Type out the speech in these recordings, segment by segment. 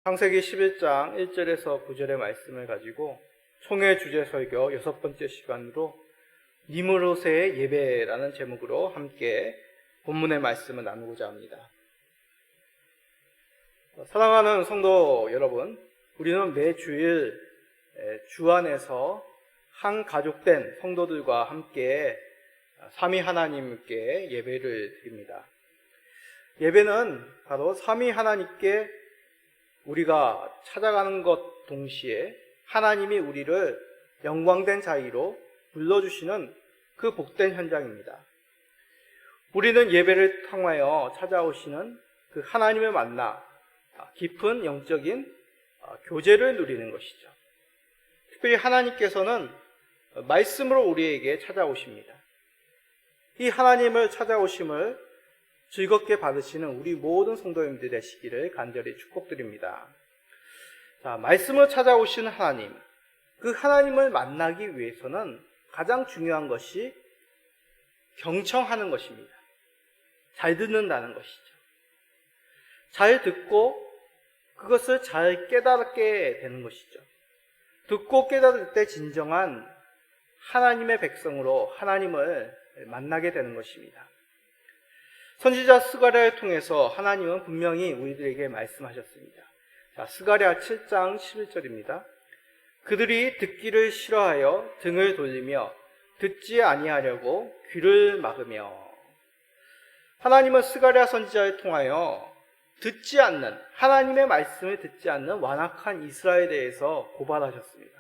창세기 11장 1절에서 9절의 말씀을 가지고 총회 주제 설교 6번째 시간으로 니므롯의 예배라는 제목으로 함께 본문의 말씀을 나누고자 합니다. 사랑하는 성도 여러분, 우리는 매주일 주 안에서 한 가족된 성도들과 함께 삼위 하나님께 예배를 드립니다. 예배는 바로 삼위 하나님께 우리가 찾아가는 것 동시에 하나님이 우리를 영광된 자리로 불러주시는 그 복된 현장입니다. 우리는 예배를 통하여 찾아오시는 그 하나님을 만나 깊은 영적인 교제를 누리는 것이죠. 특별히 하나님께서는 말씀으로 우리에게 찾아오십니다. 이 하나님을 찾아오심을 즐겁게 받으시는 우리 모든 성도님들 되시기를 간절히 축복드립니다. 자, 말씀을 찾아오시는 하나님, 그 하나님을 만나기 위해서는 가장 중요한 것이 경청하는 것입니다. 잘 듣는다는 것이죠. 잘 듣고 그것을 잘 깨닫게 되는 것이죠. 듣고 깨달을 때 진정한 하나님의 백성으로 하나님을 만나게 되는 것입니다. 선지자 스가랴를 통해서 하나님은 분명히 우리들에게 말씀하셨습니다. 자, 스가랴 7장 11절입니다. 그들이 듣기를 싫어하여 등을 돌리며 듣지 아니하려고 귀를 막으며. 하나님은 스가랴 선지자를 통하여 듣지 않는, 하나님의 말씀을 듣지 않는 완악한 이스라엘에 대해서 고발하셨습니다.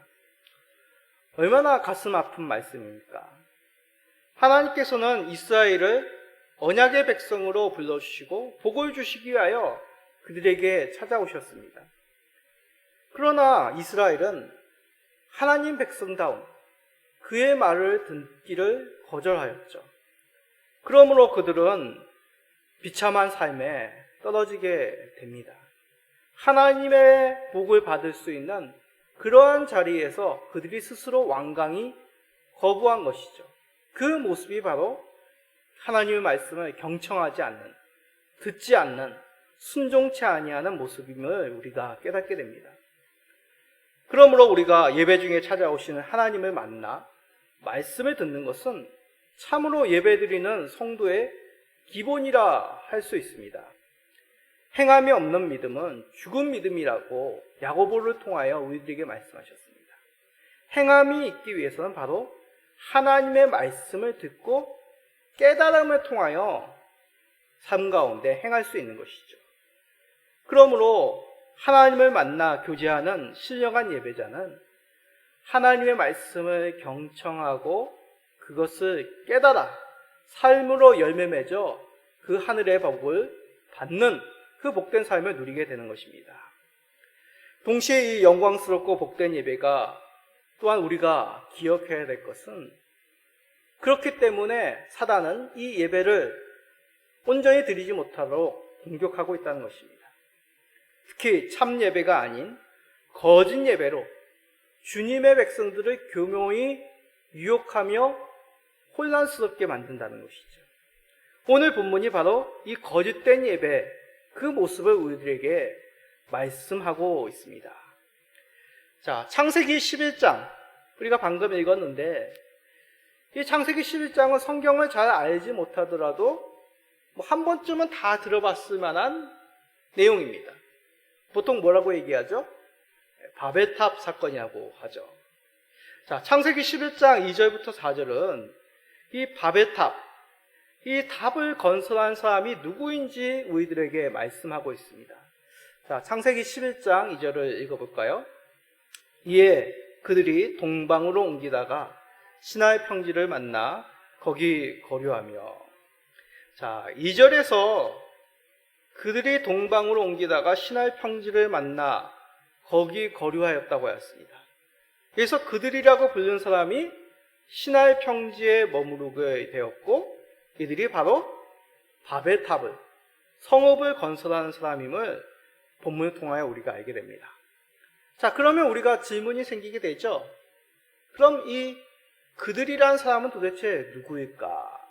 얼마나 가슴 아픈 말씀입니까? 하나님께서는 이스라엘을 언약의 백성으로 불러주시고 복을 주시기 위하여 그들에게 찾아오셨습니다. 그러나 이스라엘은 하나님 백성다운 그의 말을 듣기를 거절하였죠. 그러므로 그들은 비참한 삶에 떨어지게 됩니다. 하나님의 복을 받을 수 있는 그러한 자리에서 그들이 스스로 완강히 거부한 것이죠. 그 모습이 바로 하나님의 말씀을 경청하지 않는, 듣지 않는, 순종치 아니하는 모습임을 우리가 깨닫게 됩니다. 그러므로 우리가 예배 중에 찾아오시는 하나님을 만나 말씀을 듣는 것은 참으로 예배드리는 성도의 기본이라 할 수 있습니다. 행함이 없는 믿음은 죽은 믿음이라고 야고보를 통하여 우리들에게 말씀하셨습니다. 행함이 있기 위해서는 바로 하나님의 말씀을 듣고 깨달음을 통하여 삶 가운데 행할 수 있는 것이죠. 그러므로 하나님을 만나 교제하는 신령한 예배자는 하나님의 말씀을 경청하고 그것을 깨달아 삶으로 열매 맺어 그 하늘의 복을 받는 그 복된 삶을 누리게 되는 것입니다. 동시에 이 영광스럽고 복된 예배가 또한 우리가 기억해야 될 것은, 그렇기 때문에 사단은 이 예배를 온전히 드리지 못하도록 공격하고 있다는 것입니다. 특히 참 예배가 아닌 거짓 예배로 주님의 백성들을 교묘히 유혹하며 혼란스럽게 만든다는 것이죠. 오늘 본문이 바로 이 거짓된 예배, 그 모습을 우리들에게 말씀하고 있습니다. 자, 창세기 11장 우리가 방금 읽었는데, 이 창세기 11장은 성경을 잘 알지 못하더라도 한 번쯤은 다 들어봤을 만한 내용입니다. 보통 뭐라고 얘기하죠? 바벨탑 사건이라고 하죠. 자, 창세기 11장 2절부터 4절은 이 바벨탑, 이 탑을 건설한 사람이 누구인지 우리들에게 말씀하고 있습니다. 자, 창세기 11장 2절을 읽어볼까요? 이에 그들이 동방으로 옮기다가 시나이 평지를 만나 거기 거류하며. 자, 2절에서 그들이 동방으로 옮기다가 시나이 평지를 만나 거기 거류하였다고 하였습니다. 그래서 그들이라고 부르는 사람이 시나이 평지에 머무르게 되었고, 이들이 바로 바벨탑을, 성읍을 건설하는 사람임을 본문을 통하여 우리가 알게 됩니다. 자, 그러면 우리가 질문이 생기게 되죠. 그럼 이 그들이라는 사람은 도대체 누구일까?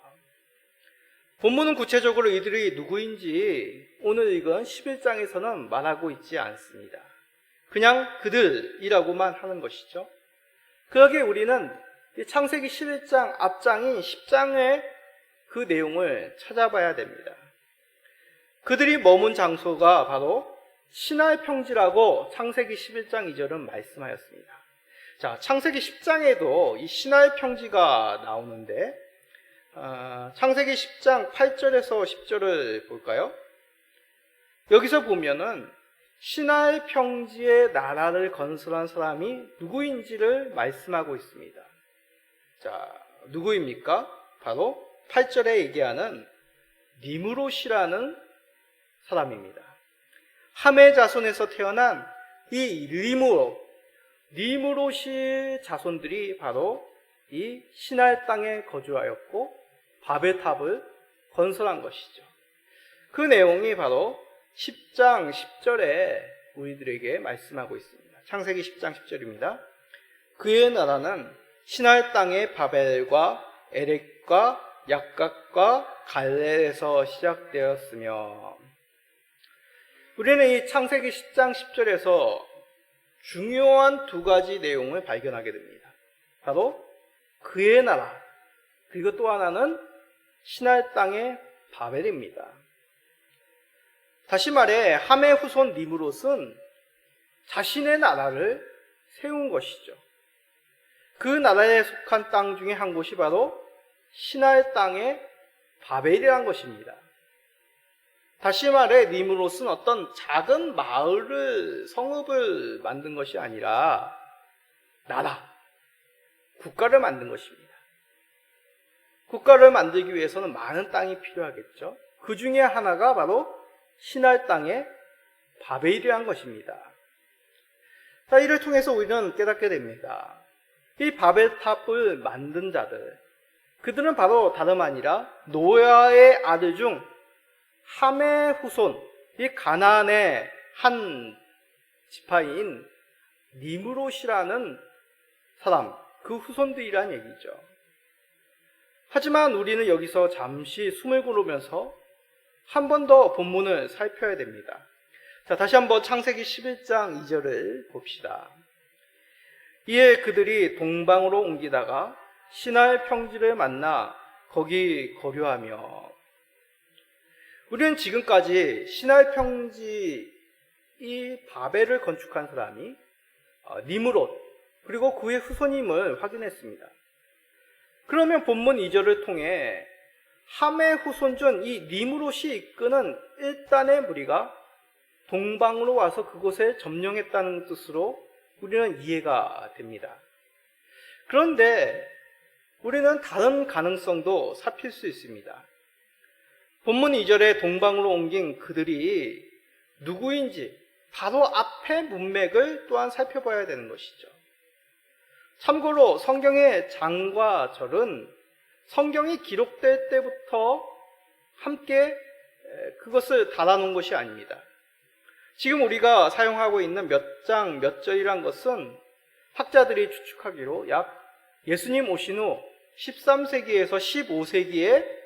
본문은 구체적으로 이들이 누구인지 오늘 읽은 11장에서는 말하고 있지 않습니다. 그냥 그들이라고만 하는 것이죠. 그러기에 우리는 창세기 11장 앞장인 10장의 그 내용을 찾아봐야 됩니다. 그들이 머문 장소가 바로 시나이 평지라고 창세기 11장 2절은 말씀하였습니다. 자, 창세기 10장에도 이 시나이 평지가 나오는데 창세기 10장 8절에서 10절을 볼까요? 여기서 보면은 시나이 평지의 나라를 건설한 사람이 누구인지를 말씀하고 있습니다. 자, 누구입니까? 바로 8절에 얘기하는 니므롯이라는 사람입니다. 함의 자손에서 태어난 이 니므롯의 자손들이 바로 이 시나이 땅에 거주하였고 바벨탑을 건설한 것이죠. 그 내용이 바로 10장 10절에 우리들에게 말씀하고 있습니다. 창세기 10장 10절입니다. 그의 나라는 시나이 땅의 바벨과 에렉과 약각과 갈렙에서 시작되었으며, 우리는 이 창세기 10장 10절에서 중요한 두 가지 내용을 발견하게 됩니다. 바로 그의 나라, 그리고 또 하나는 시나이 땅의 바벨입니다. 다시 말해 함의 후손 니므롯은 자신의 나라를 세운 것이죠. 그 나라에 속한 땅 중에 한 곳이 바로 시나이 땅의 바벨이란 것입니다. 다시 말해 니므롯은 어떤 작은 마을을, 성읍을 만든 것이 아니라 나라, 국가를 만든 것입니다. 국가를 만들기 위해서는 많은 땅이 필요하겠죠. 그 중에 하나가 바로 시나이 땅의 바벨이란 것입니다. 자, 이를 통해서 우리는 깨닫게 됩니다. 이 바벨탑을 만든 자들, 그들은 바로 다름 아니라 노아의 아들 중 함의 후손, 이 가나안의 한 지파인 니므롯이라는 사람, 그 후손들이란 얘기죠. 하지만 우리는 여기서 잠시 숨을 고르면서 한 번 더 본문을 살펴야 됩니다. 자, 다시 한번 창세기 11장 2절을 봅시다. 이에 그들이 동방으로 옮기다가 시나이 평지를 만나 거기 거류하며, 우리는 지금까지 시나이 평지 이 바벨을 건축한 사람이 니므롯 그리고 그의 후손임을 확인했습니다. 그러면 본문 2절을 통해 함의 후손 중 이 니므롯이 이끄는 일단의 무리가 동방으로 와서 그곳에 점령했다는 뜻으로 우리는 이해가 됩니다. 그런데 우리는 다른 가능성도 살필 수 있습니다. 본문 2절에 동방으로 옮긴 그들이 누구인지 바로 앞의 문맥을 또한 살펴봐야 되는 것이죠. 참고로 성경의 장과 절은 성경이 기록될 때부터 함께 그것을 달아놓은 것이 아닙니다. 지금 우리가 사용하고 있는 몇 장, 몇 절이란 것은 학자들이 추측하기로 약 예수님 오신 후 13세기에서 15세기에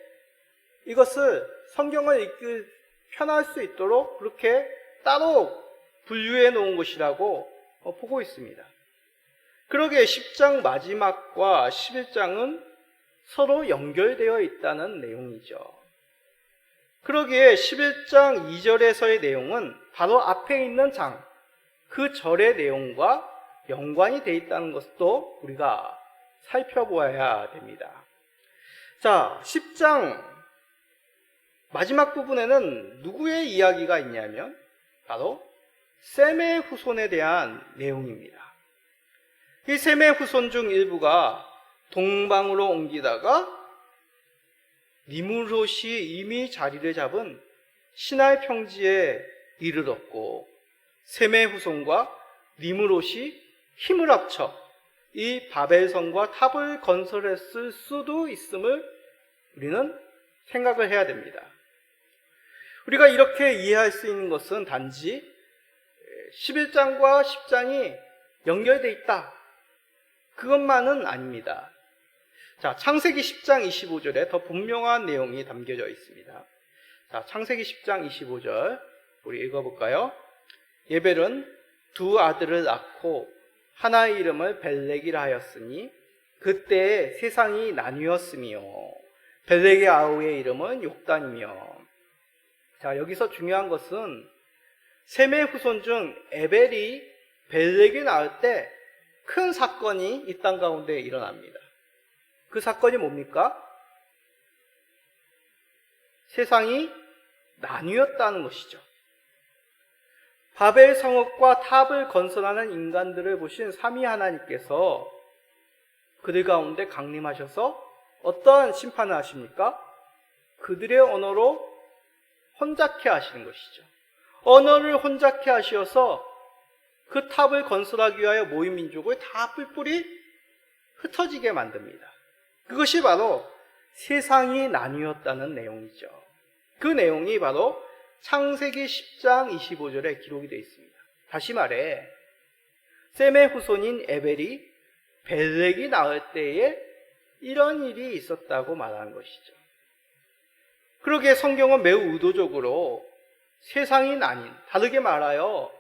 이것을 성경을 읽기 편할 수 있도록 그렇게 따로 분류해 놓은 것이라고 보고 있습니다. 그러기에 10장 마지막과 11장은 서로 연결되어 있다는 내용이죠. 그러기에 11장 2절에서의 내용은 바로 앞에 있는 장, 그 절의 내용과 연관이 되어 있다는 것도 우리가 살펴보아야 됩니다. 자, 10장 마지막 부분에는 누구의 이야기가 있냐면 바로 셈의 후손에 대한 내용입니다. 이 셈의 후손 중 일부가 동방으로 옮기다가 니므롯이 이미 자리를 잡은 시나이 평지에 이르렀고, 셈의 후손과 니므롯이 힘을 합쳐 이 바벨성과 탑을 건설했을 수도 있음을 우리는 생각을 해야 됩니다. 우리가 이렇게 이해할 수 있는 것은 단지 11장과 10장이 연결되어 있다, 그것만은 아닙니다. 자, 창세기 10장 25절에 더 분명한 내용이 담겨져 있습니다. 자, 창세기 10장 25절 우리 읽어볼까요? 예벨은 두 아들을 낳고 하나의 이름을 벨렉이라 하였으니 그때에 세상이 나뉘었으며 벨렉의 아우의 이름은 욕단이며. 자, 여기서 중요한 것은 셈의 후손 중 에벨이 벨렉이 낳을 때 큰 사건이 이 땅 가운데 일어납니다. 그 사건이 뭡니까? 세상이 나뉘었다는 것이죠. 바벨 성읍과 탑을 건설하는 인간들을 보신 삼위 하나님께서 그들 가운데 강림하셔서 어떠한 심판을 하십니까? 그들의 언어로 혼잡케 하시는 것이죠. 언어를 혼잡케 하시어서 그 탑을 건설하기 위하여 모인 민족을 다 뿔뿔이 흩어지게 만듭니다. 그것이 바로 세상이 나뉘었다는 내용이죠. 그 내용이 바로 창세기 10장 25절에 기록이 되어 있습니다. 다시 말해 셈의 후손인 에벨이 벨렉이 낳을 때에 이런 일이 있었다고 말하는 것이죠. 그러기에 성경은 매우 의도적으로 세상이 나뉜, 다르게 말하여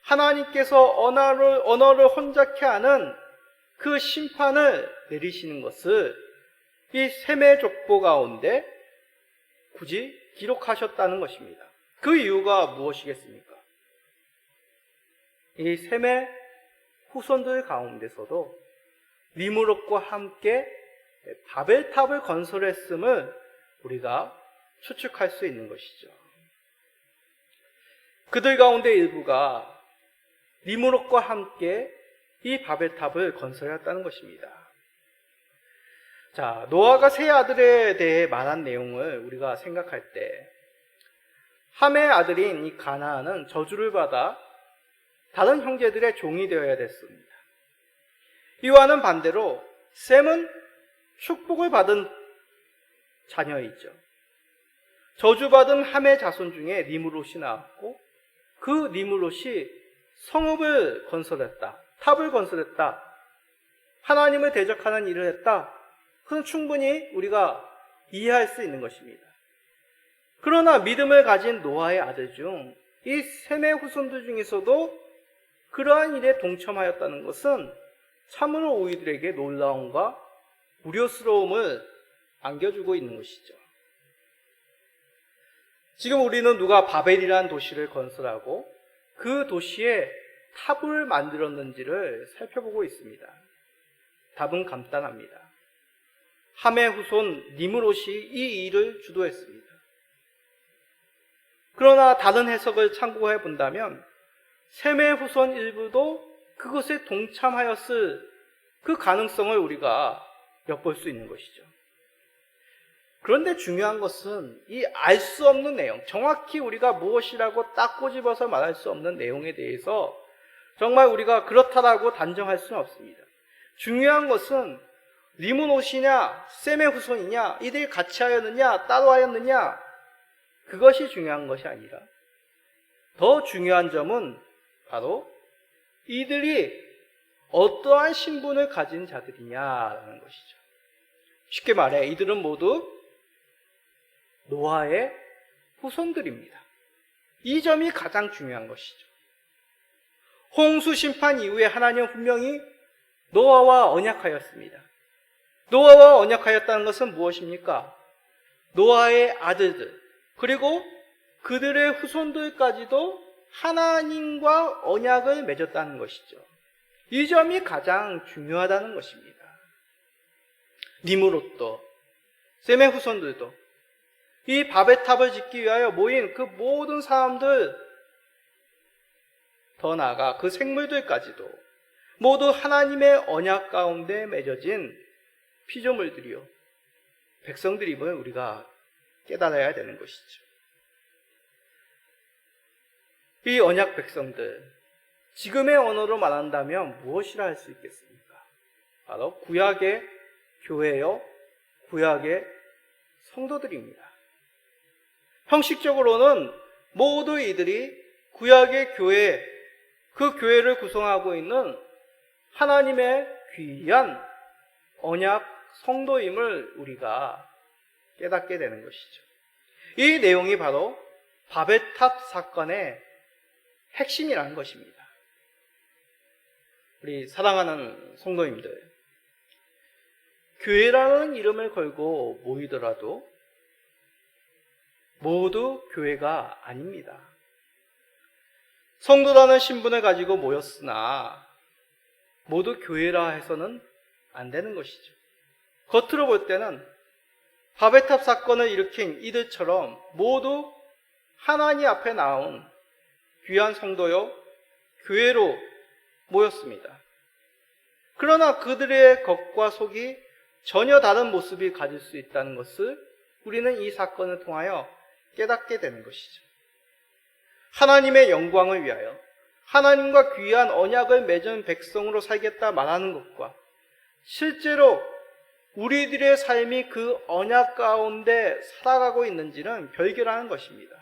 하나님께서 언어를 혼잡케 하는 그 심판을 내리시는 것을 이 셈의 족보 가운데 굳이 기록하셨다는 것입니다. 그 이유가 무엇이겠습니까? 이 셈의 후손들 가운데서도 니므롯과 함께 바벨탑을 건설했음을 우리가 추측할 수 있는 것이죠. 그들 가운데 일부가 니므롯과 함께 이 바벨탑을 건설했다는 것입니다. 자, 노아가 세 아들에 대해 말한 내용을 우리가 생각할 때 함의 아들인 이 가나안은 저주를 받아 다른 형제들의 종이 되어야 됐습니다. 이와는 반대로 셈은 축복을 받은 자녀이죠. 저주받은 함의 자손 중에 니므롯이 나왔고 그 니므롯이 성읍을 건설했다, 탑을 건설했다, 하나님을 대적하는 일을 했다. 그건 충분히 우리가 이해할 수 있는 것입니다. 그러나 믿음을 가진 노아의 아들 중 이 셈의 후손들 중에서도 그러한 일에 동참하였다는 것은 참으로 우리들에게 놀라움과 우려스러움을 안겨주고 있는 것이죠. 지금 우리는 누가 바벨이라는 도시를 건설하고 그 도시에 탑을 만들었는지를 살펴보고 있습니다. 답은 간단합니다. 함의 후손 니므롯이 이 일을 주도했습니다. 그러나 다른 해석을 참고해 본다면 셈의 후손 일부도 그것에 동참하였을 그 가능성을 우리가 엿볼 수 있는 것이죠. 그런데 중요한 것은 이 알 수 없는 내용, 정확히 우리가 무엇이라고 딱 꼬집어서 말할 수 없는 내용에 대해서 정말 우리가 그렇다라고 단정할 수는 없습니다. 중요한 것은 니므롯이냐 셈의 후손이냐, 이들이 같이 하였느냐 따로 하였느냐, 그것이 중요한 것이 아니라 더 중요한 점은 바로 이들이 어떠한 신분을 가진 자들이냐라는 것이죠. 쉽게 말해 이들은 모두 노아의 후손들입니다. 이 점이 가장 중요한 것이죠. 홍수 심판 이후에 하나님은 분명히 노아와 언약하였습니다. 노아와 언약하였다는 것은 무엇입니까? 노아의 아들들 그리고 그들의 후손들까지도 하나님과 언약을 맺었다는 것이죠. 이 점이 가장 중요하다는 것입니다. 니므롯도 셈의 후손들도 이 바벨탑을 짓기 위하여 모인 그 모든 사람들, 더 나아가 그 생물들까지도 모두 하나님의 언약 가운데 맺어진 피조물들이요, 백성들임을 우리가 깨달아야 되는 것이죠. 이 언약 백성들, 지금의 언어로 말한다면 무엇이라 할 수 있겠습니까? 바로 구약의 교회요, 구약의 성도들입니다. 형식적으로는 모두 이들이 구약의 교회, 그 교회를 구성하고 있는 하나님의 귀한 언약 성도임을 우리가 깨닫게 되는 것이죠. 이 내용이 바로 바벨탑 사건의 핵심이라는 것입니다. 우리 사랑하는 성도님들, 교회라는 이름을 걸고 모이더라도 모두 교회가 아닙니다. 성도라는 신분을 가지고 모였으나 모두 교회라 해서는 안 되는 것이죠. 겉으로 볼 때는 바벨탑 사건을 일으킨 이들처럼 모두 하나님 앞에 나온 귀한 성도요, 교회로 모였습니다. 그러나 그들의 겉과 속이 전혀 다른 모습이 가질 수 있다는 것을 우리는 이 사건을 통하여 깨닫게 되는 것이죠. 하나님의 영광을 위하여 하나님과 귀한 언약을 맺은 백성으로 살겠다 말하는 것과 실제로 우리들의 삶이 그 언약 가운데 살아가고 있는지는 별개라는 것입니다.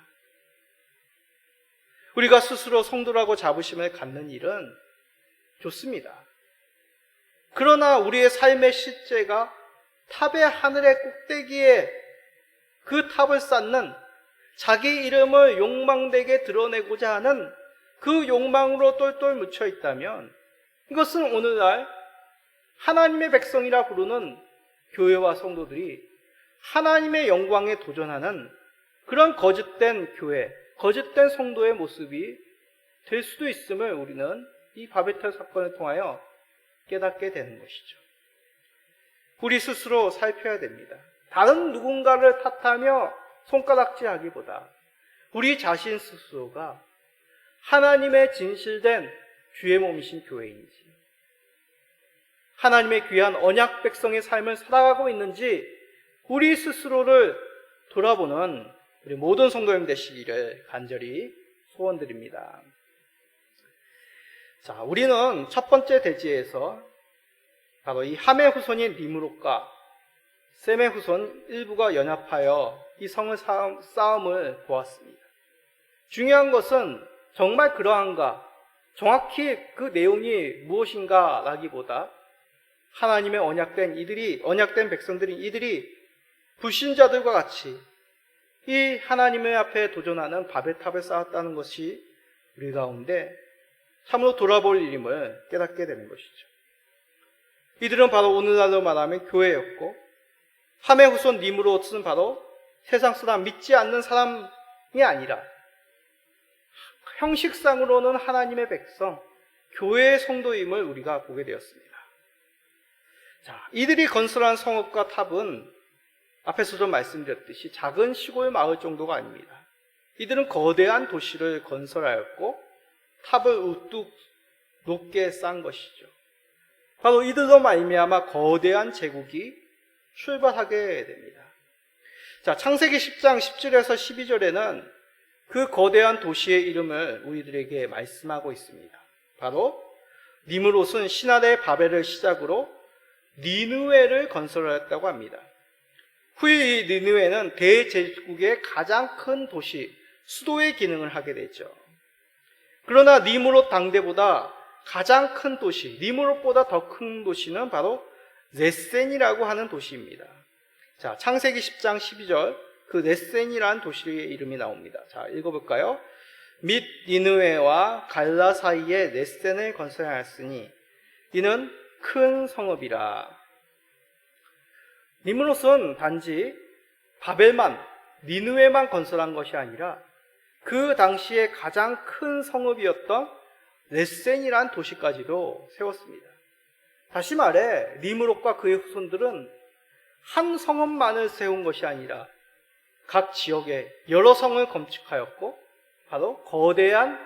우리가 스스로 성도라고 자부심을 갖는 일은 좋습니다. 그러나 우리의 삶의 실제가 탑의 하늘의 꼭대기에 그 탑을 쌓는 자기 이름을 욕망되게 드러내고자 하는 그 욕망으로 똘똘 묻혀 있다면 이것은 오늘날 하나님의 백성이라 부르는 교회와 성도들이 하나님의 영광에 도전하는 그런 거짓된 교회, 거짓된 성도의 모습이 될 수도 있음을 우리는 이 바벨탑 사건을 통하여 깨닫게 되는 것이죠. 우리 스스로 살펴야 됩니다. 다른 누군가를 탓하며 손가락질하기보다 우리 자신 스스로가 하나님의 진실된 주의 몸이신 교회인지, 하나님의 귀한 언약 백성의 삶을 살아가고 있는지 우리 스스로를 돌아보는 우리 모든 성도님 되시기를 간절히 소원드립니다. 자, 우리는 첫 번째 대지에서 바로 이 함의 후손인 니므롯과 셈의 후손 일부가 연합하여 이 성을 싸움을 보았습니다. 중요한 것은 정말 그러한가, 정확히 그 내용이 무엇인가 라기보다 하나님의 언약된 백성들인 이들이 불신자들과 같이 이 하나님의 앞에 도전하는 바벨탑을 쌓았다는 것이 우리 가운데 참으로 돌아볼 일임을 깨닫게 되는 것이죠. 이들은 바로 오늘날로 말하면 교회였고, 함의 후손 니므롯은 바로 세상 사람, 믿지 않는 사람이 아니라 형식상으로는 하나님의 백성, 교회의 성도임을 우리가 보게 되었습니다. 자, 이들이 건설한 성읍과 탑은 앞에서도 말씀드렸듯이 작은 시골 마을 정도가 아닙니다. 이들은 거대한 도시를 건설하였고 탑을 우뚝 높게 쌓은 것이죠. 바로 이들로 말미암아 거대한 제국이 출발하게 됩니다. 자, 창세기 10장 10절에서 12절에는 그 거대한 도시의 이름을 우리들에게 말씀하고 있습니다. 바로 니므롯은 신하대 바벨을 시작으로 니느웨를 건설하였다고 합니다. 후에 이 니느웨는 대제국의 가장 큰 도시, 수도의 기능을 하게 되죠. 그러나 니므롯 당대보다 가장 큰 도시, 니므롯보다 더 큰 도시는 바로 레센이라고 하는 도시입니다. 자, 창세기 10장 12절, 그 레센이라는 도시의 이름이 나옵니다. 자, 읽어볼까요? 및 니느웨와 갈라 사이에 레센을 건설하였으니 이는 큰 성읍이라. 니므롯은 단지 바벨만, 니느웨만 건설한 것이 아니라 그 당시에 가장 큰 성읍이었던 레센이란 도시까지도 세웠습니다. 다시 말해 니므롯과 그의 후손들은 한 성읍만을 세운 것이 아니라 각 지역에 여러 성을 건축하였고 바로 거대한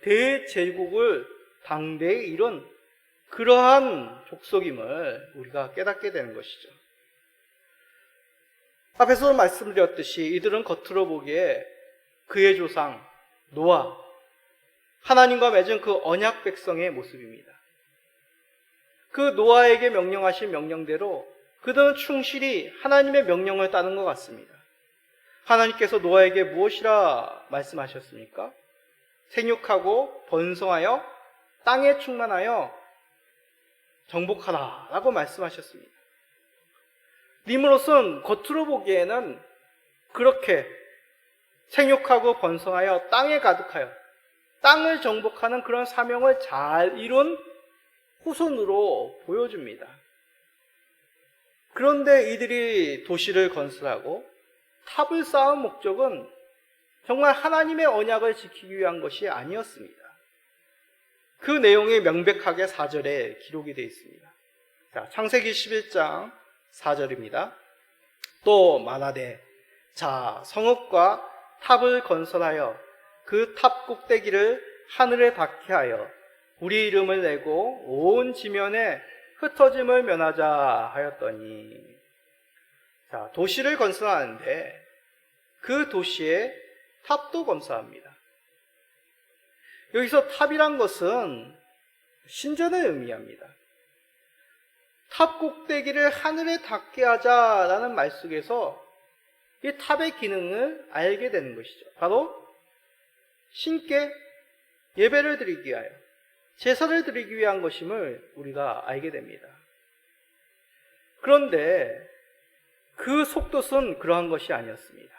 대제국을 당대에 이룬 그러한 족속임을 우리가 깨닫게 되는 것이죠. 앞에서 말씀드렸듯이 이들은 겉으로 보기에 그의 조상 노아, 하나님과 맺은 그 언약 백성의 모습입니다. 그 노아에게 명령하신 명령대로 그들은 충실히 하나님의 명령을 따른 것 같습니다. 하나님께서 노아에게 무엇이라 말씀하셨습니까? 생육하고 번성하여 땅에 충만하여 정복하라 라고 말씀하셨습니다. 니므롯은 겉으로 보기에는 그렇게 생육하고 번성하여 땅에 가득하여 땅을 정복하는 그런 사명을 잘 이룬 후손으로 보여줍니다. 그런데 이들이 도시를 건설하고 탑을 쌓은 목적은 정말 하나님의 언약을 지키기 위한 것이 아니었습니다. 그 내용이 명백하게 4절에 기록이 되어 있습니다. 자, 창세기 11장 4절입니다. 또 말하되 자 성읍과 탑을 건설하여 그 탑 꼭대기를 하늘에 닿게 하여 우리 이름을 내고 온 지면에 흩어짐을 면하자 하였더니, 자, 도시를 건설하는데 그 도시에 탑도 건설합니다. 여기서 탑이란 것은 신전을 의미합니다. 탑 꼭대기를 하늘에 닿게 하자라는 말 속에서 이 탑의 기능을 알게 되는 것이죠. 바로 신께 예배를 드리기 위하여, 제사를 드리기 위한 것임을 우리가 알게 됩니다. 그런데 그 속뜻은 그러한 것이 아니었습니다.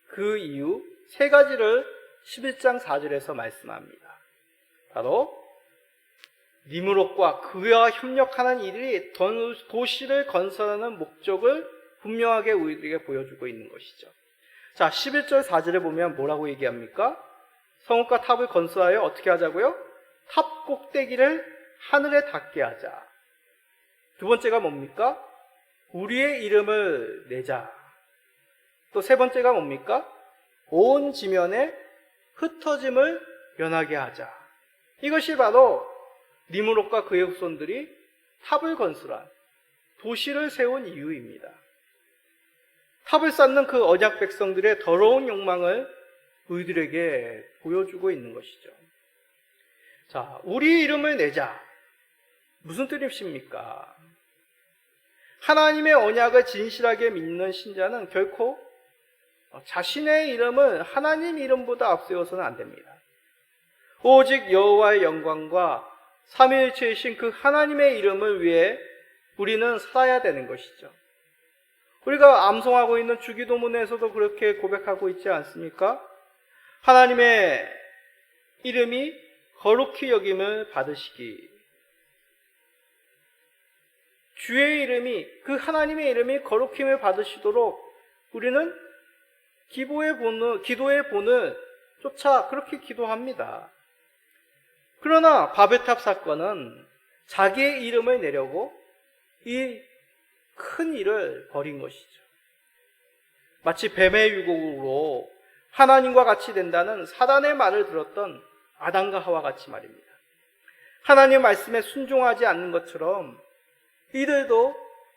그 이유 3가지를 11장 4절에서 말씀합니다. 바로 니므롯과 그와 협력하는 이들이 도시를 건설하는 목적을 분명하게 우리들에게 보여주고 있는 것이죠. 자, 11절 4절에 보면 뭐라고 얘기합니까? 성읍과 탑을 건설하여 어떻게 하자고요? 탑 꼭대기를 하늘에 닿게 하자. 두 번째가 뭡니까? 우리의 이름을 내자. 또 세 번째가 뭡니까? 온 지면에 흩어짐을 면하게 하자. 이것이 바로 니므롯과 그의 후손들이 탑을 건설한, 도시를 세운 이유입니다. 탑을 쌓는 그 언약 백성들의 더러운 욕망을 우리들에게 보여주고 있는 것이죠. 자, 우리 이름을 내자. 무슨 뜻입니까? 하나님의 언약을 진실하게 믿는 신자는 결코 자신의 이름을 하나님 이름보다 앞세워서는 안 됩니다. 오직 여호와의 영광과 삼위일체이신 그 하나님의 이름을 위해 우리는 살아야 되는 것이죠. 우리가 암송하고 있는 주기도문에서도 그렇게 고백하고 있지 않습니까? 하나님의 이름이 거룩히 여김을 받으시기. 주의 이름이, 그 하나님의 이름이 거룩힘을 받으시도록 우리는 기도의 본을 쫓아 그렇게 기도합니다. 그러나 바벨탑 사건은 자기의 이름을 내려고 이 큰 일을 벌인 것이죠. 마치 뱀의 유혹으로 하나님과 같이 된다는 사단의 말을 들었던 아담과 하와 같이 말입니다. 하나님 말씀에 순종하지 않는 것처럼 이들도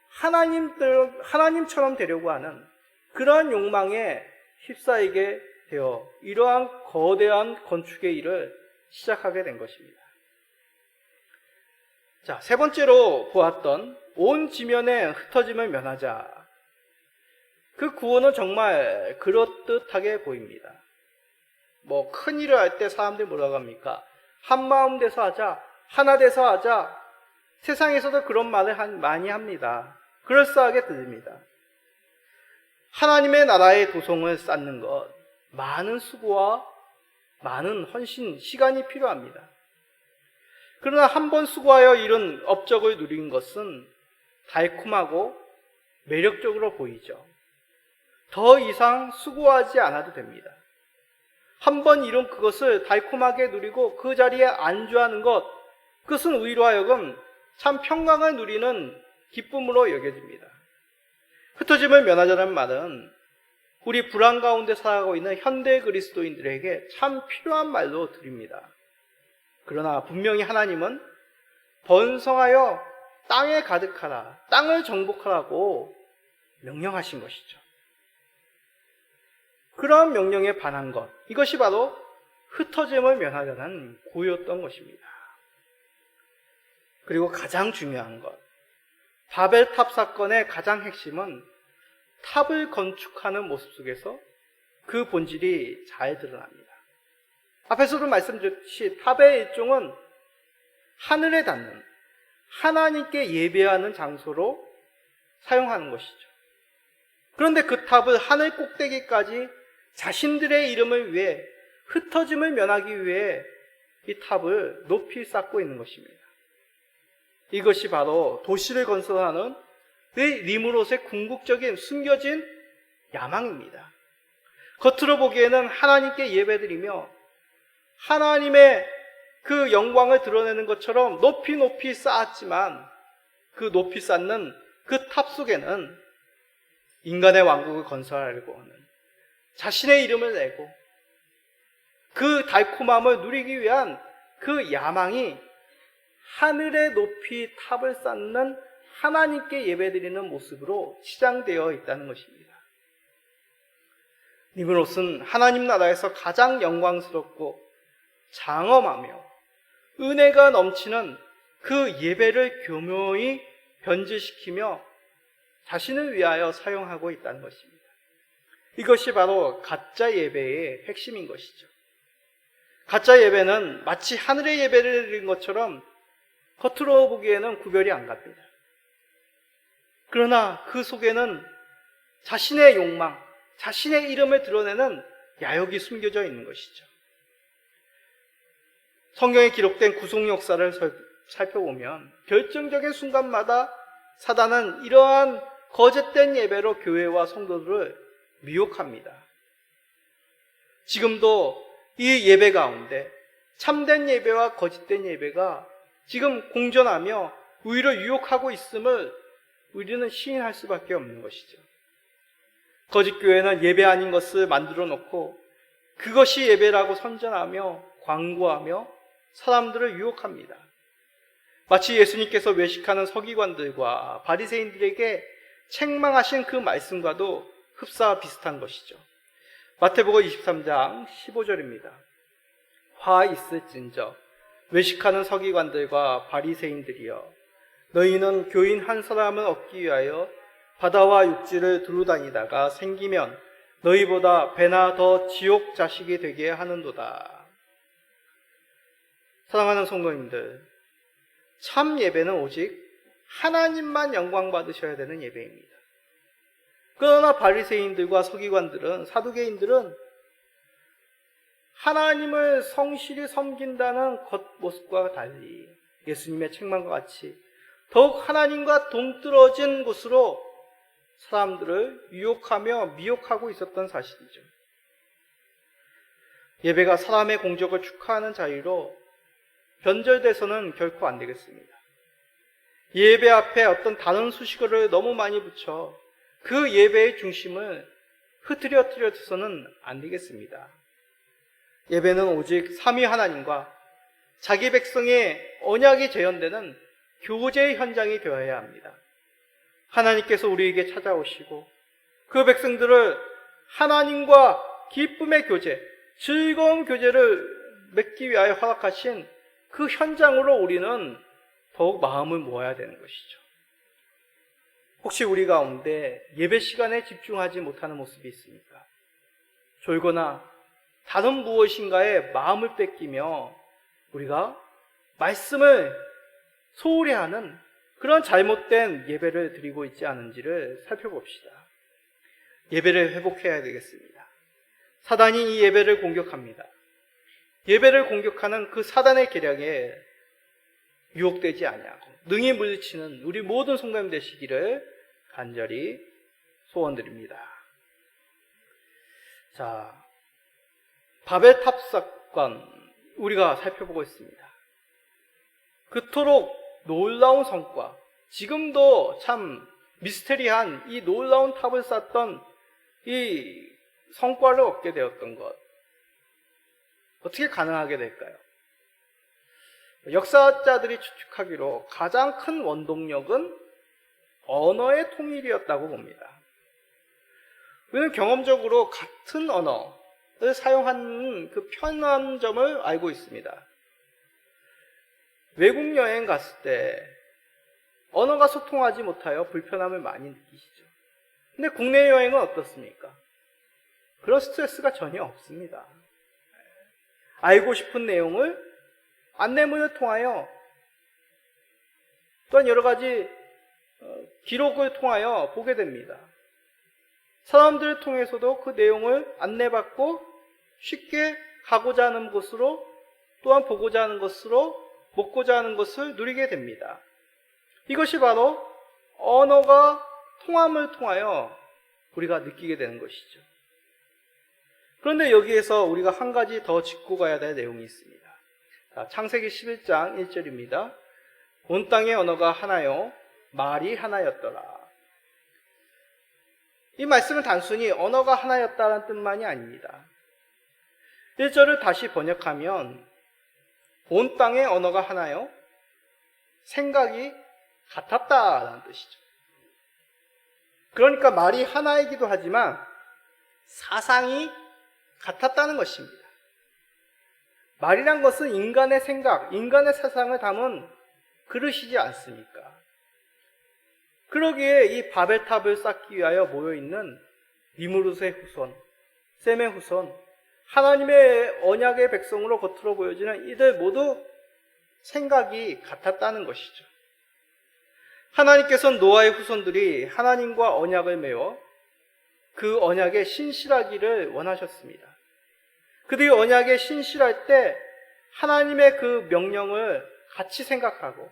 하나님처럼 되려고 하는 그러한 욕망에 휩싸이게 되어 이러한 거대한 건축의 일을 시작하게 된 것입니다. 자, 세 번째로 보았던 온 지면에 흩어짐을 면하자. 그 구호는 정말 그럴듯하게 보입니다. 큰 일을 할 때 사람들이 뭐라고 합니까? 한 마음 돼서 하자, 하나 돼서 하자. 세상에서도 그런 말을 많이 합니다. 그럴싸하게 들립니다. 하나님의 나라의 도성을 쌓는 것, 많은 수고와 많은 헌신, 시간이 필요합니다. 그러나 한 번 수고하여 이룬 업적을 누린 것은 달콤하고 매력적으로 보이죠. 더 이상 수고하지 않아도 됩니다. 한 번 이룬 그것을 달콤하게 누리고 그 자리에 안주하는 것, 그것은 우리로 하여금 참 평강을 누리는 기쁨으로 여겨집니다. 흩어짐을 면하자는 말은 우리 불안 가운데 살아가고 있는 현대 그리스도인들에게 참 필요한 말로 드립니다. 그러나 분명히 하나님은 번성하여 땅에 가득하라, 땅을 정복하라고 명령하신 것이죠. 그러한 명령에 반한 것, 이것이 바로 흩어짐을 면하자는 구호였던 것입니다. 그리고 가장 중요한 것, 바벨탑 사건의 가장 핵심은 탑을 건축하는 모습 속에서 그 본질이 잘 드러납니다. 앞에서도 말씀드렸듯이 탑의 일종은 하늘에 닿는, 하나님께 예배하는 장소로 사용하는 것이죠. 그런데 그 탑을 하늘 꼭대기까지 자신들의 이름을 위해, 흩어짐을 면하기 위해 이 탑을 높이 쌓고 있는 것입니다. 이것이 바로 도시를 건설하는 이 니므롯의 궁극적인 숨겨진 야망입니다. 겉으로 보기에는 하나님께 예배드리며 하나님의 그 영광을 드러내는 것처럼 높이 높이 쌓았지만, 그 높이 쌓는 그 탑 속에는 인간의 왕국을 건설하려고 하는, 자신의 이름을 내고 그 달콤함을 누리기 위한 그 야망이 하늘에 높이 탑을 쌓는 하나님께 예배드리는 모습으로 치장되어 있다는 것입니다. 니므롯은 하나님 나라에서 가장 영광스럽고 장엄하며 은혜가 넘치는 그 예배를 교묘히 변질시키며 자신을 위하여 사용하고 있다는 것입니다. 이것이 바로 가짜 예배의 핵심인 것이죠. 가짜 예배는 마치 하늘의 예배를 드린 것처럼 겉으로 보기에는 구별이 안 갑니다. 그러나 그 속에는 자신의 욕망, 자신의 이름을 드러내는 야욕이 숨겨져 있는 것이죠. 성경에 기록된 구속 역사를 살펴보면 결정적인 순간마다 사단은 이러한 거짓된 예배로 교회와 성도들을 미혹합니다. 지금도 이 예배 가운데 참된 예배와 거짓된 예배가 지금 공존하며 우리를 유혹하고 있음을 우리는 시인할 수밖에 없는 것이죠. 거짓 교회는 예배 아닌 것을 만들어 놓고 그것이 예배라고 선전하며 광고하며 사람들을 유혹합니다. 마치 예수님께서 외식하는 서기관들과 바리새인들에게 책망하신 그 말씀과도 흡사와 비슷한 것이죠. 마태복음 23장 15절입니다. 화 있을진저 외식하는 서기관들과 바리새인들이여, 너희는 교인 한 사람을 얻기 위하여 바다와 육지를 두루다니다가 생기면 너희보다 배나 더 지옥 자식이 되게 하는도다. 사랑하는 성도님들, 참 예배는 오직 하나님만 영광 받으셔야 되는 예배입니다. 그러나 바리새인들과 서기관들은, 사두개인들은 하나님을 성실히 섬긴다는 겉모습과 달리 예수님의 책망과 같이 더욱 하나님과 동떨어진 곳으로 사람들을 유혹하며 미혹하고 있었던 사실이죠. 예배가 사람의 공적을 축하하는 자유로 변절돼서는 결코 안 되겠습니다. 예배 앞에 어떤 다른 수식어를 너무 많이 붙여 그 예배의 중심을 흐트러뜨려서는 안 되겠습니다. 예배는 오직 삼위 하나님과 자기 백성의 언약이 재현되는 교제의 현장이 되어야 합니다. 하나님께서 우리에게 찾아오시고 그 백성들을 하나님과 기쁨의 교제, 즐거운 교제를 맺기 위하여 허락하신 그 현장으로 우리는 더욱 마음을 모아야 되는 것이죠. 혹시 우리 가운데 예배 시간에 집중하지 못하는 모습이 있습니까? 졸거나 다른 무엇인가에 마음을 뺏기며 우리가 말씀을 소홀히 하는 그런 잘못된 예배를 드리고 있지 않은지를 살펴봅시다. 예배를 회복해야 되겠습니다. 사단이 이 예배를 공격합니다. 예배를 공격하는 그 사단의 계략에 유혹되지 아니하고 능히 물리치는 우리 모든 성도님 되시기를 간절히 소원드립니다. 자, 바벨탑 사건 우리가 살펴보고 있습니다. 그토록 놀라운 성과, 지금도 참 미스테리한 이 놀라운 탑을 쌓던 이 성과를 얻게 되었던 것, 어떻게 가능하게 될까요? 역사자들이 추측하기로 가장 큰 원동력은 언어의 통일이었다고 봅니다. 우리는 경험적으로 같은 언어를 사용하는 그 편한 점을 알고 있습니다. 외국 여행 갔을 때 언어가 소통하지 못하여 불편함을 많이 느끼시죠. 근데 국내 여행은 어떻습니까? 그런 스트레스가 전혀 없습니다. 알고 싶은 내용을 안내문을 통하여 또한 여러 가지 기록을 통하여 보게 됩니다. 사람들을 통해서도 그 내용을 안내받고 쉽게 가고자 하는 곳으로, 또한 보고자 하는 것으로, 먹고자 하는 것을 누리게 됩니다. 이것이 바로 언어가 통함을 통하여 우리가 느끼게 되는 것이죠. 그런데 여기에서 우리가 한 가지 더 짚고 가야 될 내용이 있습니다. 자, 창세기 11장 1절입니다. 온 땅의 언어가 하나요, 말이 하나였더라. 이 말씀은 단순히 언어가 하나였다는 뜻만이 아닙니다. 1절을 다시 번역하면 온 땅의 언어가 하나요, 생각이 같았다라는 뜻이죠. 그러니까 말이 하나이기도 하지만 사상이 같았다는 것입니다. 말이란 것은 인간의 생각, 인간의 사상을 담은 그릇이지 않습니까? 그러기에 이 바벨탑을 쌓기 위하여 모여있는 니므롯의 후손, 셈의 후손, 하나님의 언약의 백성으로 겉으로 보여지는 이들 모두 생각이 같았다는 것이죠. 하나님께서는 노아의 후손들이 하나님과 언약을 맺어 그 언약에 신실하기를 원하셨습니다. 그들이 언약에 신실할 때 하나님의 그 명령을 같이 생각하고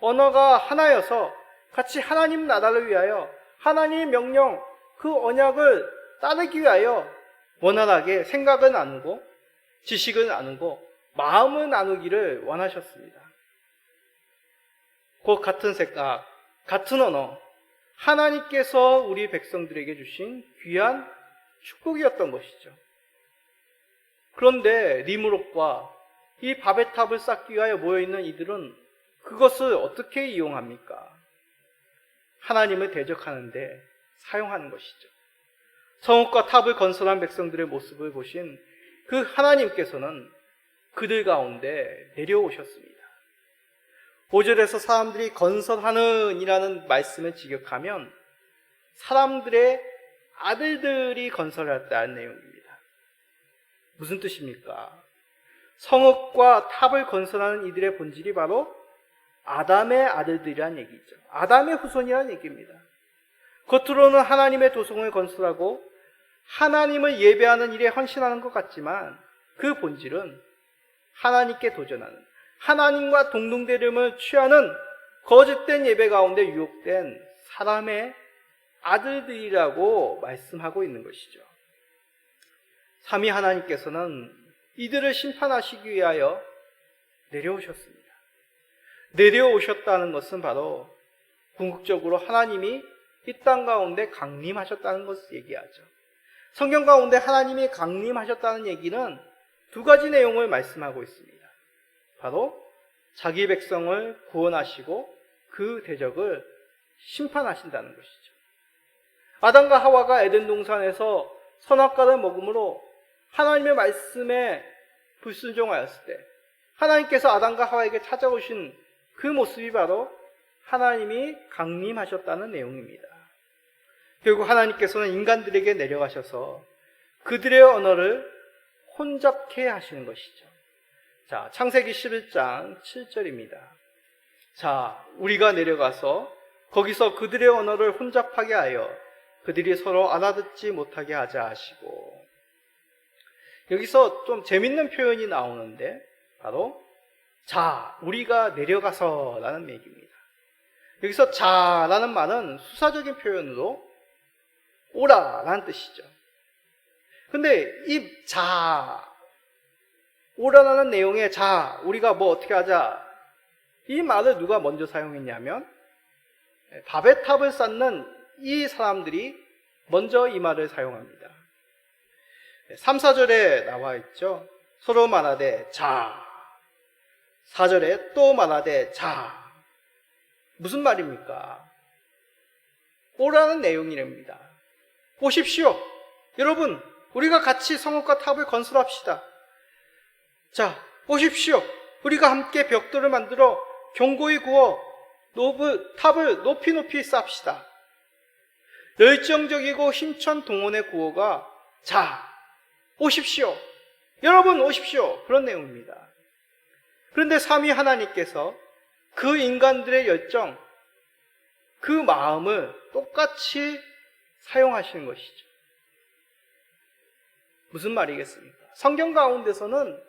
언어가 하나여서 같이 하나님 나라를 위하여 하나님의 명령, 그 언약을 따르기 위하여 원활하게 생각을 나누고 지식을 나누고 마음을 나누기를 원하셨습니다. 그 같은 생각, 같은 언어, 하나님께서 우리 백성들에게 주신 귀한 축복이었던 것이죠. 그런데 니므롯과 이 바벨탑을 쌓기 위하여 모여있는 이들은 그것을 어떻게 이용합니까? 하나님을 대적하는데 사용하는 것이죠. 성읍과 탑을 건설한 백성들의 모습을 보신 그 하나님께서는 그들 가운데 내려오셨습니다. 5절에서 사람들이 건설하는 이라는 말씀을 직역하면 사람들의 아들들이 건설했다는 내용입니다. 무슨 뜻입니까? 성읍과 탑을 건설하는 이들의 본질이 바로 아담의 아들들이란 얘기죠. 아담의 후손이란 얘기입니다. 겉으로는 하나님의 도성을 건설하고 하나님을 예배하는 일에 헌신하는 것 같지만 그 본질은 하나님께 도전하는, 하나님과 동등대름을 취하는 거짓된 예배 가운데 유혹된 사람의 아들들이라고 말씀하고 있는 것이죠. 삼위 하나님께서는 이들을 심판하시기 위하여 내려오셨습니다. 내려오셨다는 것은 바로 궁극적으로 하나님이 이 땅 가운데 강림하셨다는 것을 얘기하죠. 성경 가운데 하나님이 강림하셨다는 얘기는 두 가지 내용을 말씀하고 있습니다. 바로 자기 백성을 구원하시고 그 대적을 심판하신다는 것이죠. 아담과 하와가 에덴 동산에서 선악과를 먹음으로 하나님의 말씀에 불순종하였을 때 하나님께서 아담과 하와에게 찾아오신 그 모습이 바로 하나님이 강림하셨다는 내용입니다. 결국 하나님께서는 인간들에게 내려가셔서 그들의 언어를 혼잡케 하시는 것이죠. 자, 창세기 11장 7절입니다. 자, 우리가 내려가서 거기서 그들의 언어를 혼잡하게 하여 그들이 서로 알아듣지 못하게 하자 하시고, 여기서 좀 재밌는 표현이 나오는데 바로 자, 우리가 내려가서 라는 얘기입니다. 여기서 자라는 말은 수사적인 표현으로 오라 라는 뜻이죠. 근데 이 자, 오라라는 내용의 자, 우리가 뭐 어떻게 하자, 이 말을 누가 먼저 사용했냐면 바벨탑을 쌓는 이 사람들이 먼저 이 말을 사용합니다. 3, 4절에 나와 있죠. 서로 말하되 자, 4절에 또 말하되 자. 무슨 말입니까? 오라는 내용이랍니다. 보십시오. 여러분, 우리가 같이 성읍과 탑을 건설합시다. 자, 보십시오. 우리가 함께 벽돌을 만들어 견고히 구워 탑을 높이 쌓읍시다. 열정적이고 힘찬 동원의 구호가 자, 오십시오. 여러분 오십시오. 그런 내용입니다. 그런데 삼위 하나님께서 그 인간들의 열정, 그 마음을 똑같이 사용하시는 것이죠. 무슨 말이겠습니까? 성경 가운데서는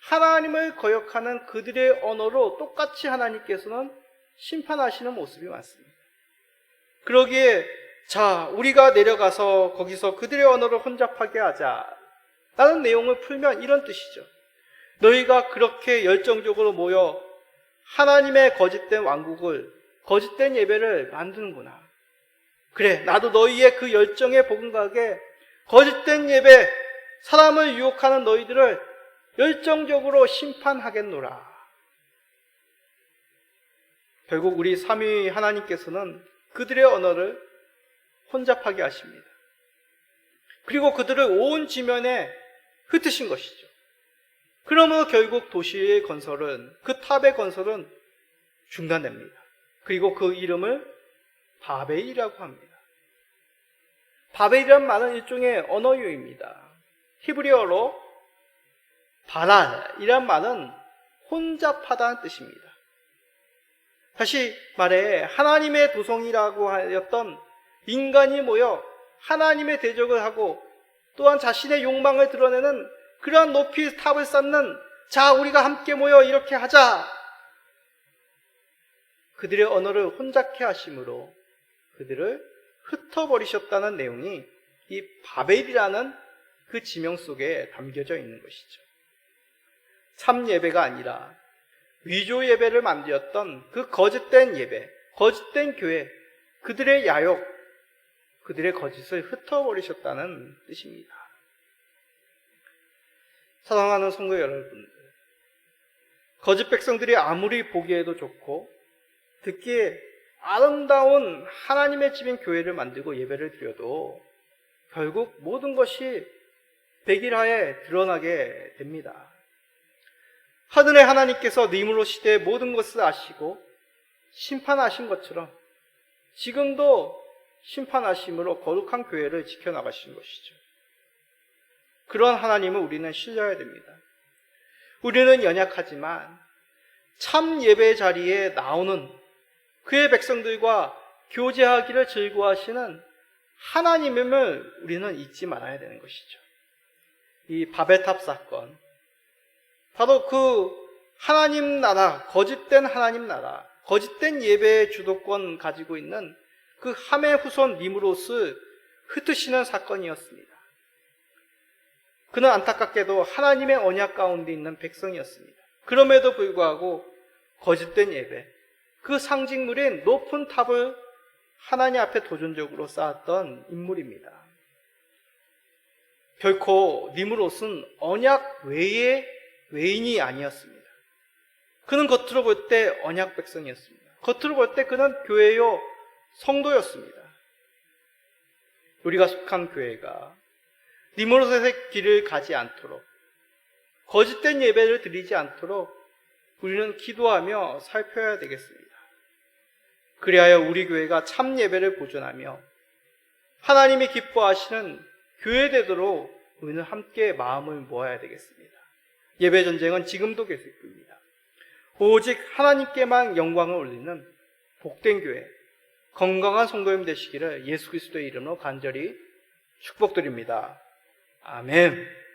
하나님을 거역하는 그들의 언어로 똑같이 하나님께서는 심판하시는 모습이 많습니다. 그러기에 자, 우리가 내려가서 거기서 그들의 언어를 혼잡하게 하자 라는 내용을 풀면 이런 뜻이죠. 너희가 그렇게 열정적으로 모여 하나님의 거짓된 왕국을, 거짓된 예배를 만드는구나. 그래, 나도 너희의 그 열정에 복음가게 거짓된 예배, 사람을 유혹하는 너희들을 열정적으로 심판하겠노라. 결국 우리 삼위 하나님께서는 그들의 언어를 혼잡하게 하십니다. 그리고 그들을 온 지면에 흩으신 것이죠. 그러므로 결국 도시의 건설은, 그 탑의 건설은 중단됩니다. 그리고 그 이름을 바벨이라고 합니다. 바벨이란 말은 일종의 언어유입니다. 히브리어로 바랄이란 말은 혼잡하다는 뜻입니다. 다시 말해 하나님의 도성이라고 하였던 인간이 모여 하나님의 대적을 하고 또한 자신의 욕망을 드러내는 그러한 높이 탑을 쌓는, 자, 우리가 함께 모여 이렇게 하자. 그들의 언어를 혼잡케 하심으로 그들을 흩어버리셨다는 내용이 이 바벨이라는 그 지명 속에 담겨져 있는 것이죠. 참 예배가 아니라 위조 예배를 만들었던 그 거짓된 예배, 거짓된 교회, 그들의 야욕, 그들의 거짓을 흩어버리셨다는 뜻입니다. 사랑하는 성도 여러분들, 거짓 백성들이 아무리 보기에도 좋고 듣기에 아름다운 하나님의 집인 교회를 만들고 예배를 드려도 결국 모든 것이 백일하에 드러나게 됩니다. 하늘의 하나님께서 니므롯 시대의 모든 것을 아시고 심판하신 것처럼 지금도 심판하심으로 거룩한 교회를 지켜나가신 것이죠. 그런 하나님을 우리는 신뢰해야 됩니다. 우리는 연약하지만 참 예배 자리에 나오는 그의 백성들과 교제하기를 즐거워하시는 하나님임을 우리는 잊지 말아야 되는 것이죠. 이 바벨탑 사건, 바로 그 하나님 나라, 거짓된 하나님 나라, 거짓된 예배의 주도권 가지고 있는 그 함의 후손 니므롯을 흩으시는 사건이었습니다. 그는 안타깝게도 하나님의 언약 가운데 있는 백성이었습니다. 그럼에도 불구하고 거짓된 예배, 그 상징물인 높은 탑을 하나님 앞에 도전적으로 쌓았던 인물입니다. 결코 니므롯은 언약 외의 외인이 아니었습니다. 그는 겉으로 볼 때 언약 백성이었습니다. 겉으로 볼 때 그는 교회요 성도였습니다. 우리가 속한 교회가 니므롯의 길을 가지 않도록, 거짓된 예배를 드리지 않도록 우리는 기도하며 살펴야 되겠습니다. 그리하여 우리 교회가 참 예배를 보존하며 하나님이 기뻐하시는 교회 되도록 우리는 함께 마음을 모아야 되겠습니다. 예배 전쟁은 지금도 계속됩니다. 오직 하나님께만 영광을 올리는 복된 교회, 건강한 성도님 되시기를 예수 그리스도의 이름으로 간절히 축복드립니다. 아멘.